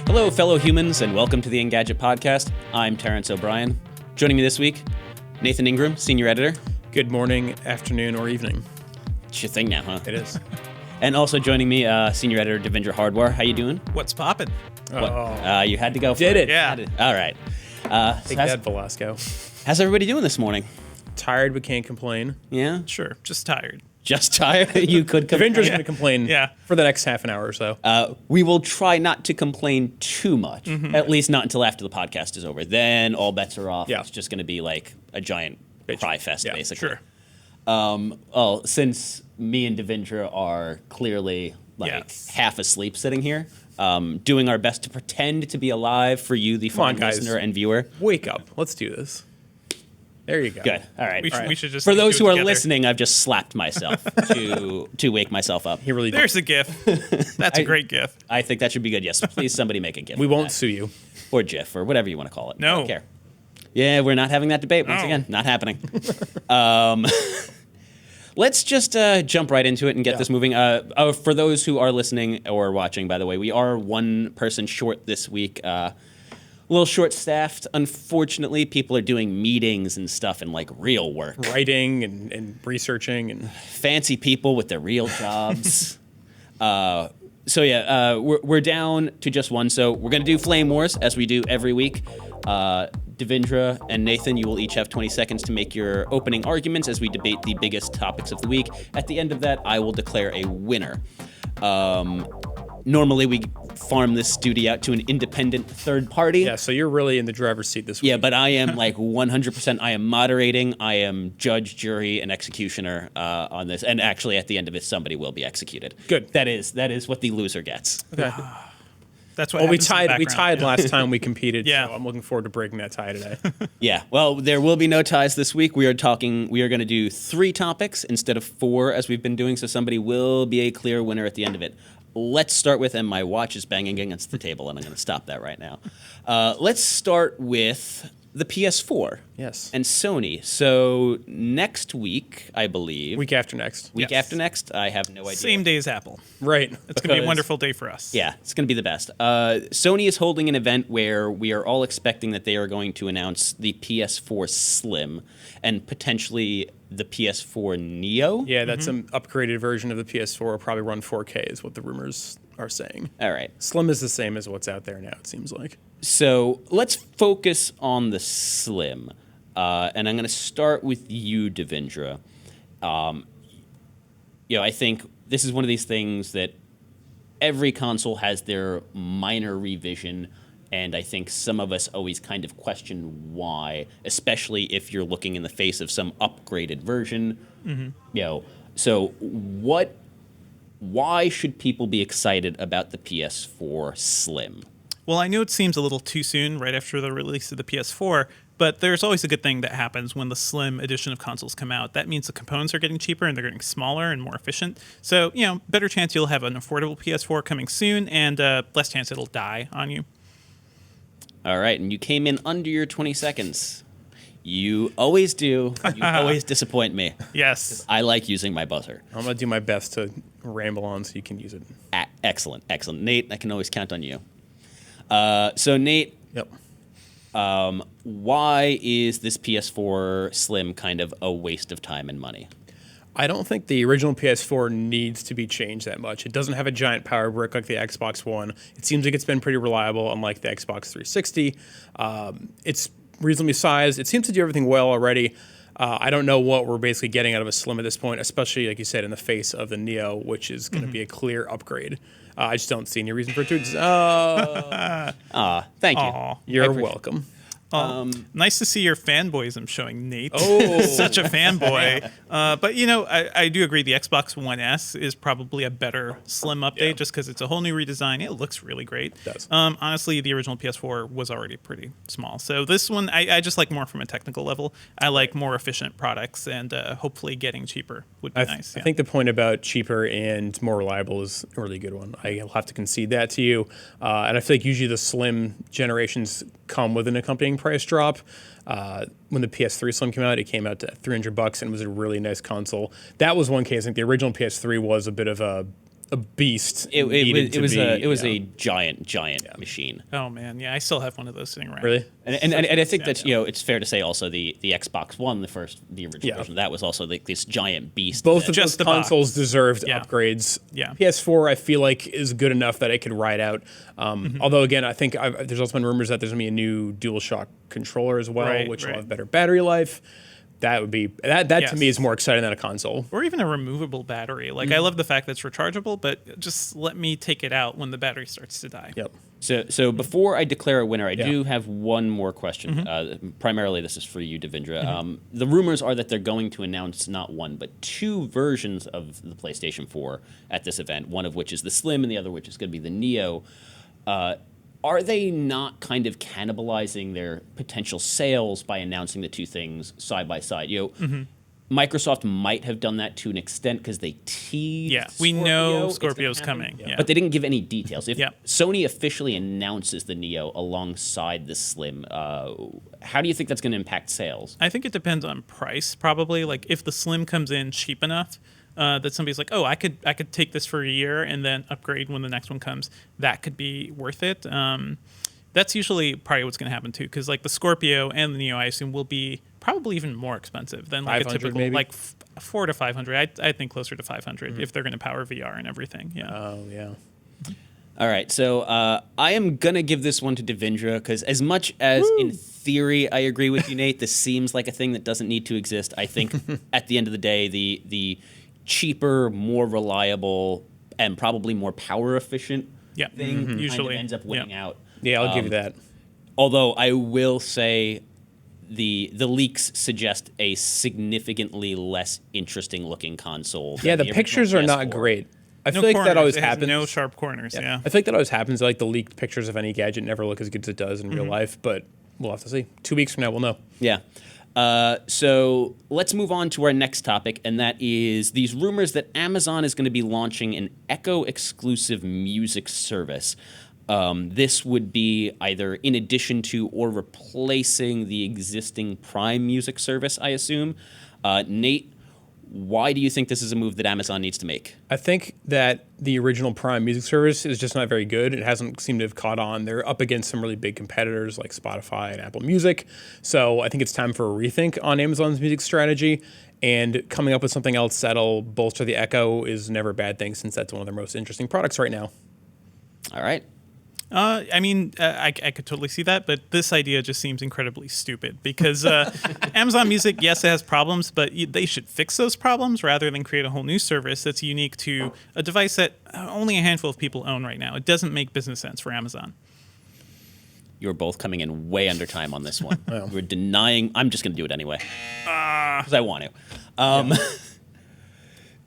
Hello, fellow humans, and welcome to the Engadget Podcast. I'm Terrence O'Brien. Joining me this week, Nathan Ingram, Senior Editor. Good morning, afternoon, or evening. It's your thing now, huh? It is. And also joining me, Senior Editor Devindra Hardwar. How you doing? What's poppin'? You had to go for Did it. Yeah. All right. Take that, Velasco. How's everybody doing this morning? Tired, but can't complain. Yeah? Sure, just tired. Just tired? You could complain. Devindra's going to complain Yeah. for the next half an hour or so. We will try not to complain too much, at least not until after the podcast is over. Then all bets are off. Yeah. It's just going to be like a giant cry fest, Yeah, basically. Sure. Since me and Devindra are clearly Yes. half asleep sitting here, doing our best to pretend to be alive for you, the Come on, fine guys. listener and viewer. Wake up. Let's do this. There you go. Good. All right. We should just For do those it who are together. listening, I've just slapped myself to wake myself up. He really There's a GIF. That's a great GIF. I think that should be good. Yes, please, somebody make a GIF. We of won't that. sue you. Or GIF or whatever you want to call it. I No. don't care. Yeah, we're not having that debate once No. again. Not happening. Let's just jump right into it and get this moving. For those who are listening or watching, by the way, we are one person short this week. A little short-staffed. Unfortunately, people are doing meetings and stuff and like real work. Writing and researching and Fancy people with their real jobs. We're down to just one. So we're going to do Flame Wars as we do every week. Devindra and Nathan, you will each have 20 seconds to make your opening arguments as we debate the biggest topics of the week. At the end of that, I will declare a winner. Normally, we farm this duty out to an independent third party. yeah, so you're really in the driver's seat this week. Yeah, but I am like 100%. I am moderating. I am judge, jury, and executioner on this. And actually, at the end of it, somebody will be executed. Good. That is what the loser gets. Okay. That's what Well, we happens in the tied. We background. tied last time we competed. Yeah. So I'm looking forward to breaking that tie today. Yeah. Well, there will be no ties this week. We are going to do 3 topics instead of 4 as we've been doing. So somebody will be a clear winner at the end of it. Let's start with, and my watch is banging against the table, and I'm going to stop that right now. Let's start with the PS4. Yes. And Sony. So next week, I believe. Week after next. Week Yes. after next, I have no idea. Same day as Apple. Right. It's going to be a Because- wonderful day for us. Yeah, it's going to be the best. Sony is holding an event where we are all expecting that they are going to announce the PS4 Slim and potentially the PS4 Neo. Yeah, that's an upgraded version of the PS4. Will probably run 4K is what the rumors are saying. All right. Slim is the same as what's out there now, it seems like. So let's focus on the Slim. And I'm going to start with you, Devindra. I think this is one of these things that every console has their minor revision, and I think some of us always kind of question why, especially if you're looking in the face of some upgraded version. So why should people be excited about the PS4 Slim? Well, I know it seems a little too soon right after the release of the PS4, but there's always a good thing that happens when the Slim edition of consoles come out. That means the components are getting cheaper and they're getting smaller and more efficient. So, better chance you'll have an affordable PS4 coming soon and less chance it'll die on you. All right, and you came in under your 20 seconds. You always do. You always disappoint me. Yes. I like using my buzzer. I'm going to do my best to ramble on so you can use it. Excellent. Nate, I can always count on you. So, Nate, Yep. why is this PS4 Slim kind of a waste of time and money? I don't think the original PS4 needs to be changed that much. It doesn't have a giant power brick like the Xbox One. It seems like it's been pretty reliable, unlike the Xbox 360. It's reasonably sized. It seems to do everything well already. I don't know what we're basically getting out of a Slim at this point, especially, like you said, in the face of the Neo, which is going to be a clear upgrade. I just don't see any reason for it to exist. Thank you. Aw. You're welcome. Nice to see your fanboyism showing, Nate. Oh. Such a fanboy. But, I do agree the Xbox One S is probably a better Slim update just because it's a whole new redesign. It looks really great. It does. Honestly, the original PS4 was already pretty small. So this one, I just like more from a technical level. I like more efficient products, and hopefully getting cheaper would be nice. I think the point about cheaper and more reliable is a really good one. I'll have to concede that to you. And I feel like usually the Slim generations come with an accompanying price drop. When the PS3 Slim came out, it came out to $300 and was a really nice console. That was one case. I think the original PS3 was a bit of a a beast. It needed to was be, a yeah. giant machine. Oh man, yeah, I still have one of those sitting around. Really? And I think Yeah, that it's fair to say also the Xbox One, the original Yeah. version, that was also like this giant beast. Both that- of Just those the box. consoles deserved Yeah. upgrades. Yeah. PS4, I feel like, is good enough that it could ride out. Although, again, I think there's also been rumors that there's going to be a new DualShock controller as well, Right, which will right. have better battery life. That would be that Yes. to me is more exciting than a console. Or even a removable battery. Like I love the fact that it's rechargeable, but just let me take it out when the battery starts to die. Yep. So before I declare a winner, I Yeah. do have one more question. Primarily, this is for you, Devindra. The rumors are that they're going to announce not one but two versions of the PlayStation 4 at this event. One of which is the Slim, and the other which is going to be the Neo. Are they not kind of cannibalizing their potential sales by announcing the two things side by side? Microsoft might have done that to an extent because they teased. Yeah, we Scorpio, know it's gonna Scorpio's happen. coming. Yeah. But they didn't give any details. If Yeah. Sony officially announces the Neo alongside the Slim, how do you think that's going to impact sales? I think it depends on price, probably. Like if the Slim comes in cheap enough that somebody's like, oh, I could take this for a year and then upgrade when the next one comes. That could be worth it. That's usually probably what's going to happen too, because like the Scorpio and the Neo, I assume, will be probably even more expensive than like a 500 typical maybe? like 400 to 500. I think closer to 500 if they're going to power VR and everything. Yeah. Oh yeah. All right, so I am going to give this one to Devindra because as much as in theory I agree with you, Nate, this seems like a thing that doesn't need to exist. I think at the end of the day, the cheaper, more reliable, and probably more power efficient Yeah. thing kind of Usually. ends up winning Yeah. out. Yeah, I'll give you that. Although I will say the leaks suggest a significantly less interesting looking console. Yeah, than the original pictures are not PS4. great. I No feel like corners. that always It has happens. No sharp corners. Yeah. I feel like that always happens. Like the leaked pictures of any gadget never look as good as it does in real life, but we'll have to see. 2 weeks from now, we'll know. Yeah. So let's move on to our next topic, and that is these rumors that Amazon is going to be launching an Echo exclusive music service. This would be either in addition to or replacing the existing Prime music service, I assume. Nate, why do you think this is a move that Amazon needs to make? I think that the original Prime music service is just not very good. It hasn't seemed to have caught on. They're up against some really big competitors like Spotify and Apple Music. So I think it's time for a rethink on Amazon's music strategy. And coming up with something else that'll bolster the Echo is never a bad thing, since that's one of their most interesting products right now. All right. I mean, I could totally see that, but this idea just seems incredibly stupid because Amazon Music, yes, it has problems, but they should fix those problems rather than create a whole new service that's unique to a device that only a handful of people own right now. It doesn't make business sense for Amazon. You're both coming in way under time on this one. We're denying. I'm just going to do it anyway because I want to.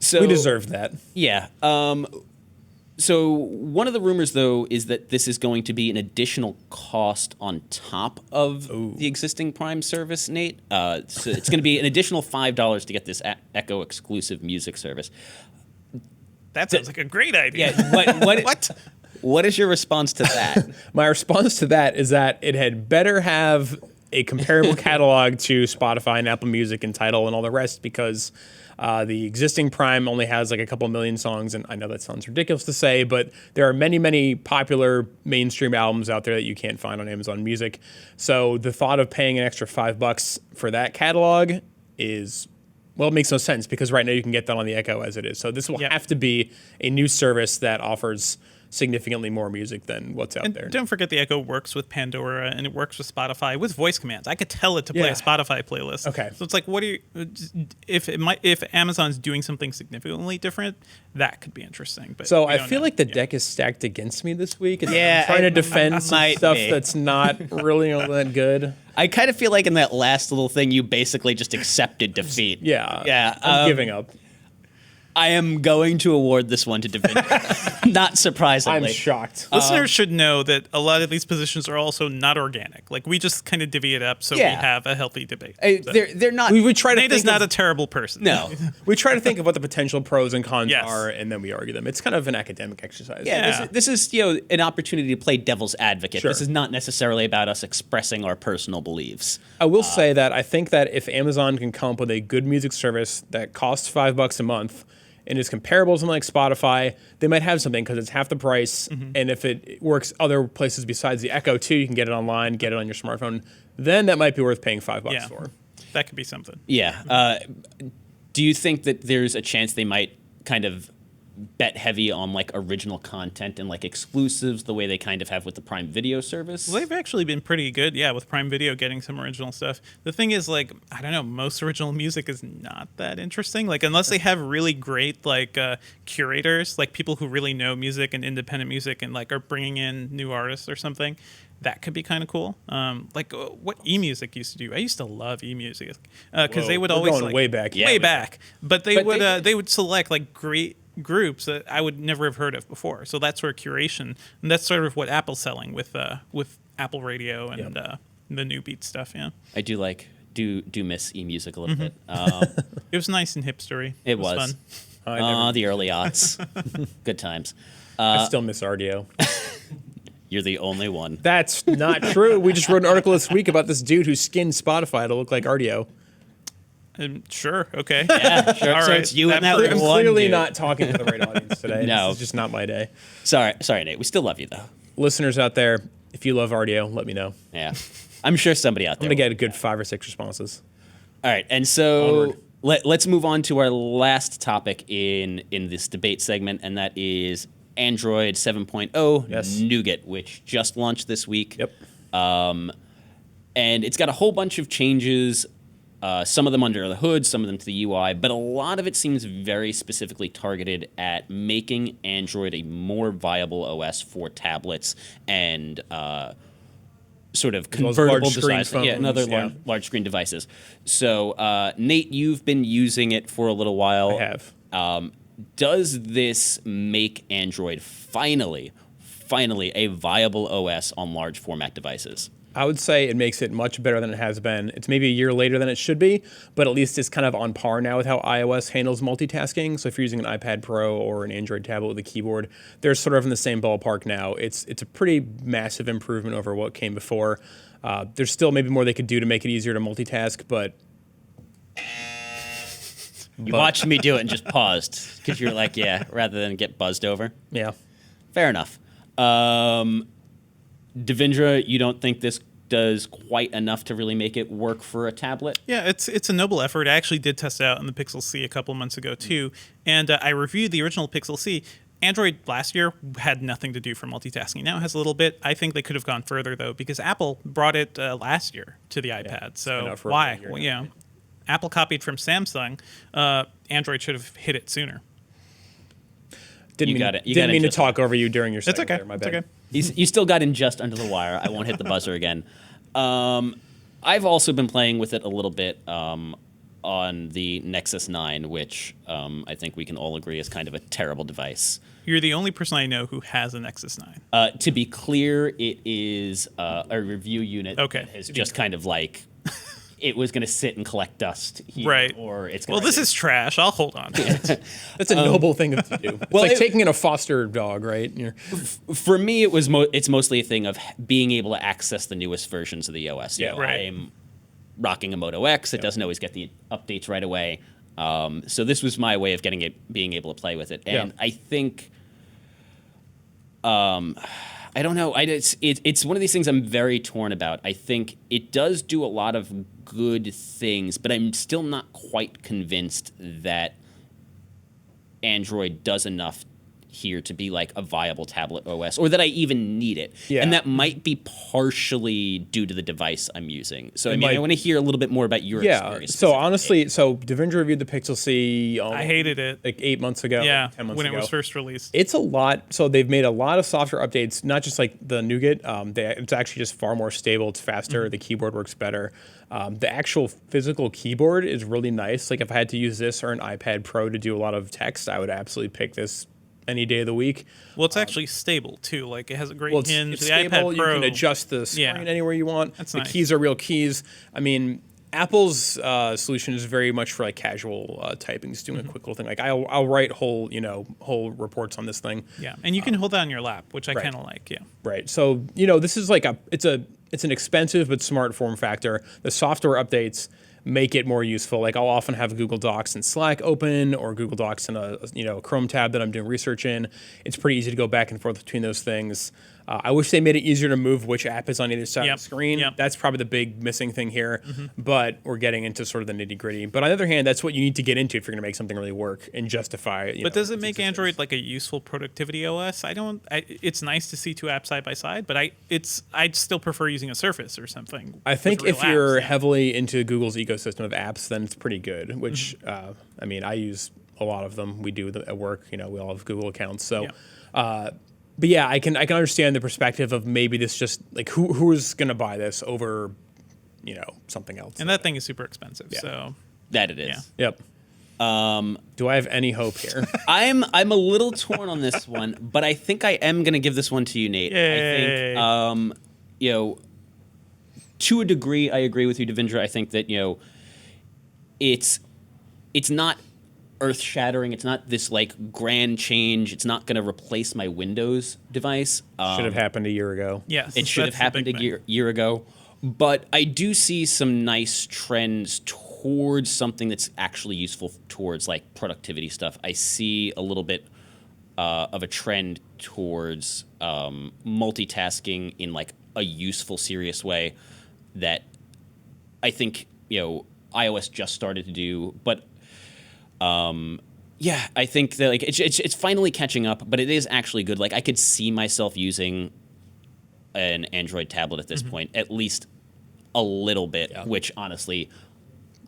So We deserve that. Yeah. So one of the rumors, though, is that this is going to be an additional cost on top of the existing Prime service, Nate. So it's going to be an additional $5 to get this Echo exclusive music service. That sounds like a great idea. Yeah. What? What? What is your response to that? My response to that is that it had better have a comparable catalog to Spotify and Apple Music and Tidal and all the rest, because the existing Prime only has like a couple million songs, and I know that sounds ridiculous to say, but there are many, many popular mainstream albums out there that you can't find on Amazon Music. So the thought of paying an extra $5 for that catalog is, well, it makes no sense, because right now you can get that on the Echo as it is. So this will Yep. have to be a new service that offers significantly more music than what's out And there. don't forget the Echo works with Pandora and it works with Spotify with voice commands. I could tell it to play Yeah. a Spotify playlist. Okay. So it's like, what do you? If Amazon's doing something significantly different, that could be interesting. But So we I don't feel know. like the Yeah. deck is stacked against me this week. And Yeah, I'm trying to I defend some might stuff be. that's not really all that good. I kind of feel like in that last little thing, you basically just accepted defeat. Yeah. Yeah. I'm giving up. I am going to award this one to Devindra. Not surprisingly. I'm shocked. Listeners should know that a lot of these positions are also not organic. Like we just kind of divvy it up so Yeah. we have a healthy debate. So They're not. we would try to Nate is think not of, a terrible person. No. we try to think of what the potential pros and cons Yes. are, and then we argue them. It's kind of an academic exercise. Yeah, Yeah. This is an opportunity to play devil's advocate. Sure. This is not necessarily about us expressing our personal beliefs. I will say that I think that if Amazon can come up with a good music service that costs $5 a month, and is comparable to something like Spotify, they might have something because it's half the price. And if it works other places besides the Echo too, you can get it online, get it on your smartphone. Then that might be worth paying $5 Yeah. for. That could be something. Yeah. Do you think that there's a chance they might kind of bet heavy on like original content and like exclusives the way they kind of have with the Prime Video service? Well, they've actually been pretty good, yeah, with Prime Video getting some original stuff. The thing is, like, I don't know, most original music is not that interesting. Like, unless they have really great, like, curators, like people who really know music and independent music and, like, are bringing in new artists or something, that could be kind of cool. What eMusic used to do. I used to love eMusic because they would We're always, going like, way back. Yeah, way we- back. But they But would they would select, like, great groups that I would never have heard of before. So that's where curation, and that's sort of what Apple's selling with Apple Radio and the new Beat stuff. Yeah, I do miss eMusic a little bit. it was nice and hipstery. It was was. fun. The early aughts. Good times. I still miss RDO. You're the only one. That's not true. We just wrote an article this week about this dude who skinned Spotify to look like RDO. Sure. Okay. Yeah, sure. All So right. it's you and That that I'm one clearly dude. not talking to the right audience today. No. This is just not my day. Sorry, Nate. We still love you though. Listeners out there, if you love RDO, let me know. Yeah, I'm sure somebody out I'm there. going to get a good 5 or 6 responses. All right, and so Onward. let's move on to our last topic in this debate segment, and that is Android 7.0 Yes. Nougat, which just launched this week. Yep. And it's got a whole bunch of changes. Some of them under the hood, some of them to the UI, but a lot of it seems very specifically targeted at making Android a more viable OS for tablets and sort of well as convertible large screen devices. Yeah, and other phones, yeah. large screen devices. So, Nate, you've been using it for a little while. I have. Does this make Android finally a viable OS on large format devices? I would say it makes it much better than it has been. It's maybe a year later than it should be, but at least it's kind of on par now with how iOS handles multitasking. So if you're using an iPad Pro or an Android tablet with a keyboard, they're sort of in the same ballpark now. It's a pretty massive improvement over what came before. There's still maybe more they could do to make it easier to multitask, but You watched me do it and just paused because you're like, yeah, rather than get buzzed over. yeah. Fair enough. Devindra, you don't think this does quite enough to really make it work for a tablet? Yeah, it's a noble effort. I actually did test it out in the Pixel C a couple of months ago too, and I reviewed the original Pixel C. Android last year had nothing to do for multitasking. Now it has a little bit. I think they could have gone further though, because Apple brought it last year to the iPad. been So out for why? a year Well, now. you know, Apple copied from Samsung. Android should have hit it sooner. Didn't You mean, got it. You didn't got it mean to just talk over you during your It's segment okay. there, my It's bad. okay. You still got in just under the wire. I won't hit the buzzer again. I've also been playing with it a little bit on the Nexus 9, which I think we can all agree is kind of a terrible device. You're the only person I know who has a Nexus 9. To be clear, it is a review unit Okay. that is just kind of like it was going to sit and collect dust here, Right. or it's going Well, this is trash. I'll hold on to it. That's a noble thing to do. It's well, like it- taking in a foster dog, right? For me, it's mostly a thing of being able to access the newest versions of the OS. You Yeah. know, Right. I'm rocking a Moto X. It doesn't always get the updates right away. So this was my way of being able to play with it. And Yeah. I think, I don't know. It's one of these things I'm very torn about. I think it does do a lot of good things, but I'm still not quite convinced that Android does enough here to be like a viable tablet OS, or that I even need it. Yeah. And that might be partially due to the device I'm using. So I mean, I might- want to hear a little bit more about your Yeah. experience. So honestly, Devindra reviewed the Pixel C I hated it. like 8 months ago. Yeah, 10 months when ago. it was first released. It's a lot. So they've made a lot of software updates, not just like the Nougat. It's actually just far more stable. It's faster. Mm-hmm. The keyboard works better. The actual physical keyboard is really nice. Like if I had to use this or an iPad Pro to do a lot of text, I would absolutely pick this any day of the week. Well, it's actually stable too. Like it has a great Well, hinge. it's The stable. iPad You Pro. can adjust the screen Yeah. anywhere you want. That's the nice. keys are real keys. I mean, Apple's solution is very much for like casual typing, just doing Mm-hmm. a quick little thing. Like I'll write whole reports on this thing. Yeah, and you can hold that on your lap, which I right. kind of like. Yeah. Right. So, this is like it's an expensive but smart form factor. The software updates, make it more useful. Like I'll often have Google Docs and Slack open, or Google Docs in a Chrome tab that I'm doing research in. It's pretty easy to go back and forth between those things. I wish they made it easier to move which app is on either side of the screen. Yep. That's probably the big missing thing here, but we're getting into sort of the nitty gritty. But on the other hand, that's what you need to get into if you're going to make something really work and justify. But does it make Android like a useful productivity OS? It's nice to see two apps side by side, but I'd still prefer using a Surface or something. I think with if real you're apps, heavily into Google's ecosystem of apps, then it's pretty good. Which I mean, I use a lot of them. We do at work. We all have Google accounts. So, but yeah, I can understand the perspective of maybe this just like who's going to buy this over, something else. and that thing is super expensive. So That it is. Yeah. Yep. Do I have any hope here? I'm a little torn on this one, but I think I am going to give this one to you, Nate. Yay. I think, to a degree, I agree with you, Devindra. I think that it's not earth-shattering. It's not this like grand change. It's not going to replace my Windows device. Should have happened a year ago. yes, It should have that's the happened big a thing. year ago. But I do see some nice trends towards something that's actually useful towards like productivity stuff. I see a little bit of a trend towards multitasking in like a useful, serious way that I think iOS just started to do. But yeah, I think that like it's finally catching up, but it is actually good. Like I could see myself using an Android tablet at this point, at least a little bit, which honestly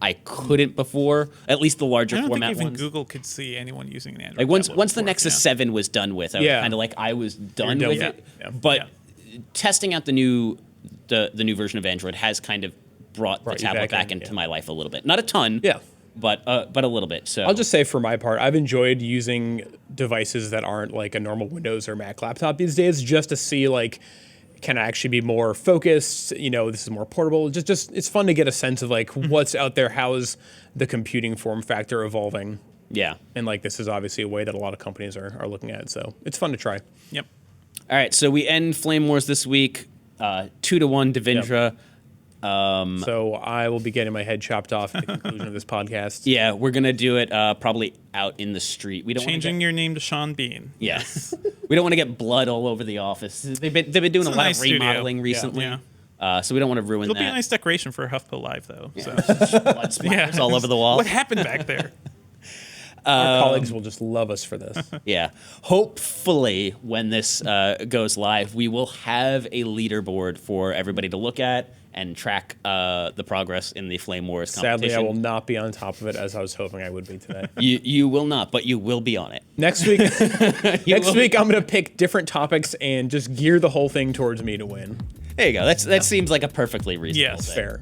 I couldn't before. At least the larger I don't format think even ones. Google could see anyone using an Android. Like once tablet the before, Nexus 7 was done with, I was kind of like I was done done with with it. it. Yeah. But testing out the new version of Android has kind of brought the you tablet back back in, into yeah. my life a little bit. Not a ton. Yeah. But a little bit. So I'll just say for my part, I've enjoyed using devices that aren't like a normal Windows or Mac laptop these days, just to see like, can I actually be more focused? This is more portable. Just it's fun to get a sense of like what's out there. How is the computing form factor evolving? yeah. And like this is obviously a way that a lot of companies are looking at. So it's fun to try. Yep. All right, so we end Flame Wars this week, 2-1 Devindra. So I will be getting my head chopped off at the conclusion of this podcast. Yeah, we're gonna do it probably out in the street. We don't wanna Changing get, your name to Sean Bean. yes, we don't want to get blood all over the office. They've been doing a lot nice of studio. remodeling recently, Yeah. So we don't want to ruin It'll be a that. nice decoration for HuffPo Live, though. So. Blood splatters all over the wall. What happened back there? Our colleagues will just love us for this. Yeah. Hopefully, when this goes live, we will have a leaderboard for everybody to look at and track the progress in the Flame Wars competition. Sadly, I will not be on top of it as I was hoping I would be today. You will not, but you will be on it. Next week, I'm going to pick different topics and just gear the whole thing towards me to win. There you go. That seems like a perfectly reasonable Yes. thing. Fair.